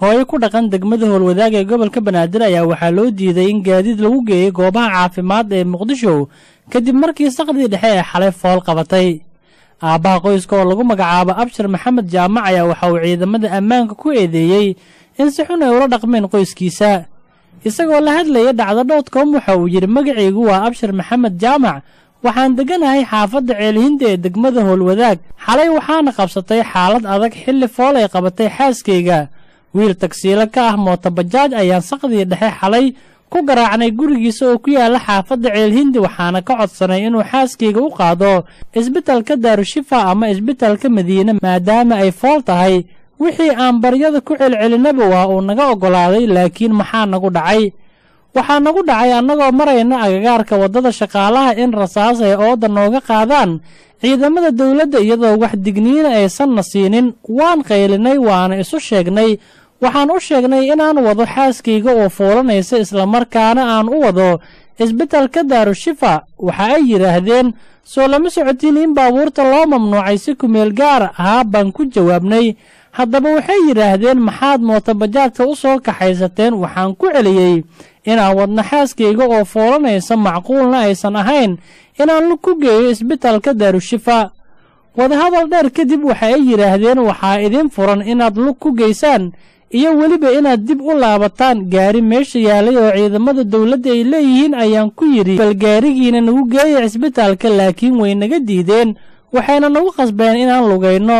hooyo ku dhaqan degmada Howlwadaag ee gobolka Banaadir ayaa waxaa loo diiday in gaadiid lagu geeyo goobaha caafimaad ee Muqdisho kadib markii saqdii dhexe ee xalay fool qabatay. Aabaha qoyska oo lagu magacaabo Abshir Maxamed Jaamac ayaa waxa uu ciidamada ammaanka ku eedeeyay in si xun ay ula dhaqmeen qoyskiisa. Isagoo la hadlaya dhacdo.com waxa uu yiri magacaygu waa Abshir Maxamed Jaamac, waxaan deganahay xaafadda Ceelhinde ee degmada Howlwadaag. Xalay waxaana qabsatay xaalad adag xilli fool ay qabatay xaaskeyga. wiil tagsiilo ka ah mooto bajaaj ayaan saqdii dhexe xalay ku garaacnay gurigiisa oo ku yaala xaafadda Ceelhinde, waxaana ka codsanay inuu xaaskeyga u qaado isbitaalka Daarushifa ama isbitaalka Madiina maadaama ay fool tahay. wixii aan baryada ku celcelinaba waa uu naga ogolaaday, laakiin maxaa nagu dhacay? waxaa nagu dhacay annagoo marayna agagaarka waddada shaqaalaha in rasaas ay ooda nooga qaadaan ciidamada dawladda iyadoo wax digniina aysan na siinin. waan qaylinay waana isu sheegnay, waxaan u sheegnay inaan wado xaaskeyga oo foolanaysa islamarkaana aan u wado isbitaalka Daarushifa. waxa ay yidhaahdeen soo lama socotiin in baabuurta loo mamnuucay si kumeel gaar ah. baan ku jawaabnay, haddaba waxay yidhaahdeen maxaad mooto bajaajka u soo kaxaysateen? waxaan ku celiyey inaan wadno xaaskeyga oo foolanaysa, macquulna aysan ahayn inaan lug ku geeyo isbitaalka Daarushifa. wadahadal dheer kadib waxa ay yidhaahdeen waxaa idin furan inaad lug ku geysaan iyo weliba inaad dib u laabataan. gaari meesha yaalay oo ciidamada dawladda ay leeyihiin ayaan ku yidhi bal gaarigiina nagu geeya isbitaalka, laakiin way naga diideen, waxayna nagu qasbeen inaan lugayno.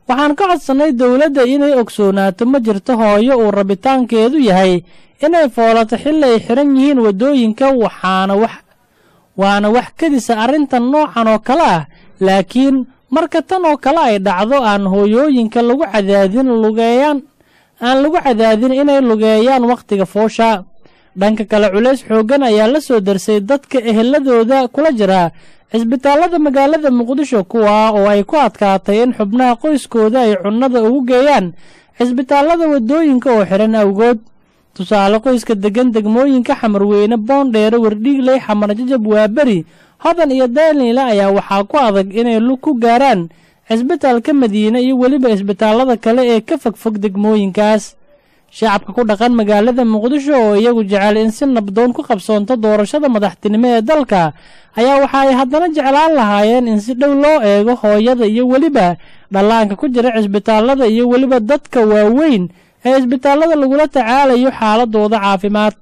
waxaan ka codsannay dawladda inay ogsoonaato ma jirto hooyo uu rabitaankeedu yahay inay foolato xilli ay xiran yihiin waddooyinka, waana wax kadisa arrintan noocan oo kale ah. laakiin marka tan oo kale ay dhacdo aan hooyooyinka lagu cadaadin inay lugeeyaan wakhtiga foosha. dhanka kale culays xooggan ayaa la soo darsay dadka eheladooda kula jira cisbitaalada magaalada Muqdisho, kuwaa oo ay ku adkaatay in xubnaha qoyskooda ay cunnada ugu geeyaan cisbitaalada waddooyinka oo xiran awgood. tusaale, qoyska degan degmooyinka Xamarweyne, Boondheere, Wardhiigley, Xamar Jajab, Waaberi, Hodan iyo Daaniile ayaa waxaa ku adag inay lug ku gaaraan cisbitaalka Madiina iyo weliba isbitaalada kale ee ka fogfog degmooyinkaas. shacabka ku dhaqan magaalada Muqdisho oo iyagu jecel in si nabdoon ku qabsoonto doorashada madaxtinimo ee dalka ayaa waxa ay haddana jeclaan lahaayeen in si dhow loo eego hooyada iyo weliba dhallaanka ku jira cisbitaalada iyo weliba dadka waaweyn ee isbitaalada lagula tacaalayo xaaladooda caafimaad.